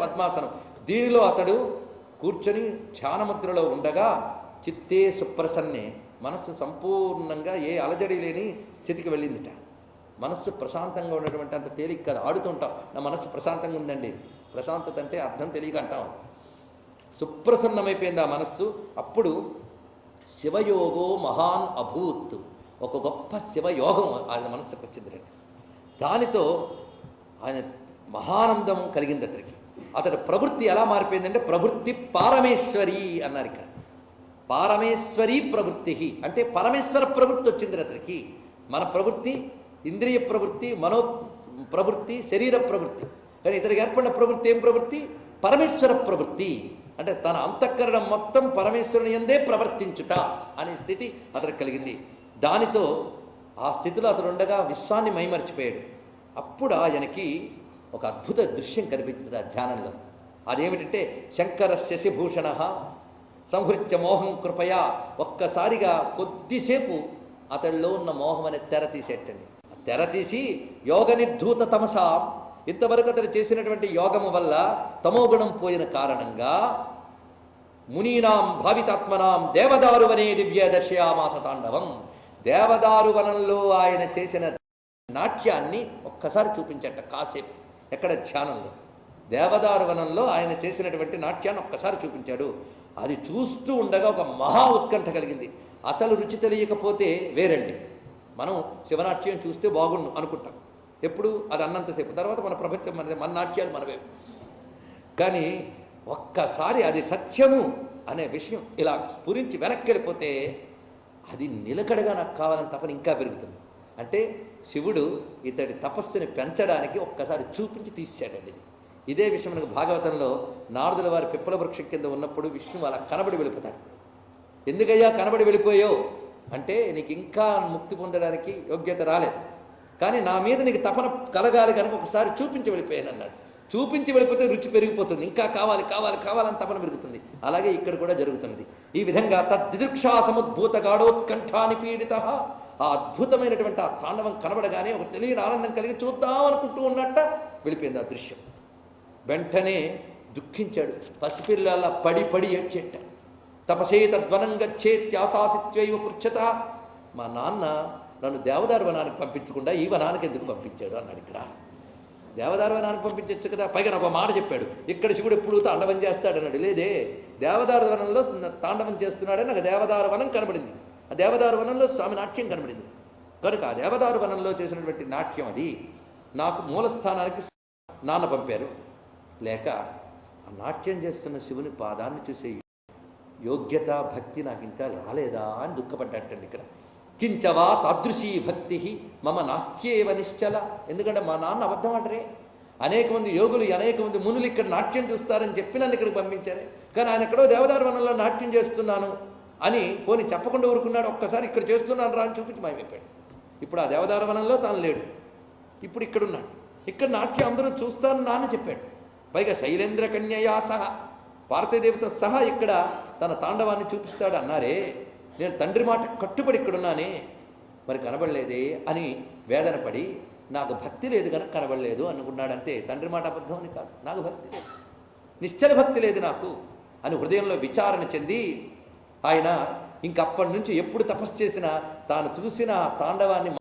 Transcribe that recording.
పద్మాసనం. దీనిలో అతడు కూర్చొని ధ్యానముద్రలో ఉండగా చిత్తే సుప్రసన్నే, మనస్సు సంపూర్ణంగా ఏ అలజడి లేని స్థితికి వెళ్ళిందిట. మనస్సు ప్రశాంతంగా ఉన్నటువంటి అంత తేలిక కాదు. ఆడుతుంటాం, నా మనస్సు ప్రశాంతంగా ఉందండి. ప్రశాంతత అంటే అర్థం తెలియక అంటాం. సుప్రసన్నమైపోయింది ఆ మనస్సు. అప్పుడు శివయోగో మహాన్ అభూత్, ఒక గొప్ప శివయోగం ఆయన మనస్సుకు వచ్చింది రండి. దానితో ఆయన మహానందం కలిగింది అతనికి. అతడి ప్రవృత్తి ఎలా మారిపోయిందంటే ప్రవృత్తి పారమేశ్వరి అన్నారు ఇక్కడ. పారమేశ్వరి ప్రవృత్తి అంటే పరమేశ్వర ప్రవృత్తి వచ్చింది అతనికి. మన ప్రవృత్తి ఇంద్రియ ప్రవృత్తి, మనో ప్రవృత్తి, శరీర ప్రవృత్తి. కానీ ఇతనికి ఏర్పడిన ప్రవృత్తి ఏం ప్రవృత్తి? పరమేశ్వర ప్రవృత్తి. అంటే తన అంతఃకరణం మొత్తం పరమేశ్వరుని యందే ప్రవర్తించుట అనే స్థితి అతనికి కలిగింది. దానితో ఆ స్థితిలో అతడు ఉండగా విశ్వాన్ని మైమర్చిపోయాడు. అప్పుడు ఆయనకి ఒక అద్భుత దృశ్యం కనిపించింది ఆ ధ్యానంలో. అదేమిటంటే శంకర శశిభూషణ సంహృత్య మోహం కృపయా. ఒక్కసారిగా కొద్దిసేపు అతడిలో ఉన్న మోహం అనే తెర తీసేటండి. తెర తీసి యోగ నిర్ధూత తమసా, ఇంతవరకు అతడు చేసినటువంటి యోగము వల్ల తమోగుణం పోయిన కారణంగా మునీనాం భావితాత్మనాం దేవదారు వనే దివ్య దర్శయామాస తాండవం. దేవదారు వనంలో ఆయన చేసిన నాట్యాన్ని ఒక్కసారి చూపించట కాసేపు. ఎక్కడ? ధ్యానంలో. దేవదారు వనంలో ఆయన చేసినటువంటి నాట్యాన్ని ఒక్కసారి చూపించాడు. అది చూస్తూ ఉండగా ఒక మహా ఉత్కంఠ కలిగింది. అసలు రుచి తెలియకపోతే వేరండి, మనం శివనాట్యం చూస్తే బాగుండు అనుకుంటాం. ఎప్పుడు అది అన్నంతసేపు, తర్వాత మన ప్రపంచం మనదే, మన నాట్యాలు మనవే. కానీ ఒక్కసారి అది సత్యము అనే విషయం ఇలా స్ఫురించి వెనక్కి వెళ్ళిపోతే అది నిలకడగా నాకు కావాలని తపన ఇంకా పెరుగుతుంది. అంటే శివుడు ఇతడి తపస్సుని పెంచడానికి ఒక్కసారి చూపించి తీసేశాడండి. ఇదే విషయం మనకు భాగవతంలో నారదుల వారి పిప్పల వృక్షం కింద ఉన్నప్పుడు విష్ణువు అలా కనబడి వెళ్ళిపోతాడు. ఎందుకయ్యా కనబడి వెళ్ళిపోయావు అంటే, నీకు ఇంకా ముక్తి పొందడానికి యోగ్యత రాలేదు, కానీ నా మీద నీకు తపన కలగాలి కనుక ఒకసారి చూపించి వెళ్ళిపోయాను అన్నాడు. చూపించి వెళ్ళిపోతే రుచి పెరిగిపోతుంది, ఇంకా కావాలి కావాలి కావాలని తపన పెరుగుతుంది. అలాగే ఇక్కడ కూడా జరుగుతున్నది. ఈ విధంగా తద్దిదృక్షా సముద్భూత గాఢోత్కంఠాని పీడిత, ఆ అద్భుతమైనటువంటి ఆ తాండవం కనబడగానే ఒక తెలియని ఆనందం కలిగి చూద్దామనుకుంటూ ఉన్నట్ట వెళ్ళిపోయింది ఆ దృశ్యం. వెంటనే దుఃఖించాడు. పసిపిల్లల పడి పడి ఏడ్చేట. తపసే తద్వనం గచ్చేత్యాసాసిత్వైవ పృచ్ఛత. మా నాన్న నన్ను దేవదారు వనానికి పంపించకుండా ఈ వనానికి ఎందుకు పంపించాడు అన్నాడు. ఇక్కడ దేవదారు వనానికి పంపించచ్చు కదా. పైగా నాకు ఒక మాట చెప్పాడు, ఇక్కడ శివుడు ఎప్పుడు తాండవం చేస్తాడు అన్నాడు. లేదే, దేవదారు వనంలో తాండవం చేస్తున్నాడని నాకు దేవదారు వనం కనబడింది. ఆ దేవదారు వనంలో స్వామి నాట్యం కనబడింది కనుక ఆ దేవదారు వనంలో చేసినటువంటి నాట్యం అది నాకు మూలస్థానానికి నాన్న పంపారు. లేక ఆ నాట్యం చేస్తున్న శివుని పాదాన్ని చూసే యోగ్యత భక్తి నాకు ఇంకా రాలేదా అని దుఃఖపడ్డట్టండి ఇక్కడ. కించవా తాదృశీ భక్తి మమ నాస్త్యేవ నిశ్చల. ఎందుకంటే మా నాన్న అబద్ధం ఆడరే. అనేక మంది యోగులు, అనేక మంది మునులు ఇక్కడ నాట్యం చూస్తారని చెప్పి నన్ను ఇక్కడికి పంపించారే. కానీ ఆయన ఎక్కడో దేవదారు వనంలో నాట్యం చేస్తున్నాను అని పోని చెప్పకుండా ఊరుకున్నాడు. ఒక్కసారి ఇక్కడ చేస్తున్నాను రా అని చూపించి మాయమైపోయాడు. ఇప్పుడు ఆ దేవదారు వనంలో తాను లేడు, ఇప్పుడు ఇక్కడున్నాడు. ఇక్కడ నాట్యం అందరూ చూస్తాను నాన్న చెప్పాడు. పైగా శైలేంద్ర కన్యయా సహా, పార్థదేవత సహా ఇక్కడ తన తాండవాన్ని చూపిస్తాడు అన్నారే. నేను తండ్రి మాట కట్టుబడి ఇక్కడున్నానే, మరి కనబడలేదే అని వేదన పడి నాకు భక్తి లేదు కనుక కనబడలేదు అనుకున్నాడంతే. తండ్రి మాట అబద్ధం అని కాదు, నాకు భక్తి లేదు, నిశ్చల భక్తి లేదు నాకు అని హృదయంలో విచారణ చెంది ఆయన ఇంకప్పటి నుంచి ఎప్పుడు తపస్సు చేసినా తాను చూసిన తాండవాన్ని